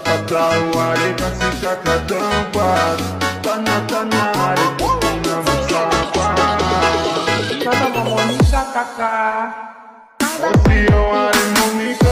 O areia se caca tampa. Tá na área, na musapa. Cada mamonica, cacá. Se eu areia não me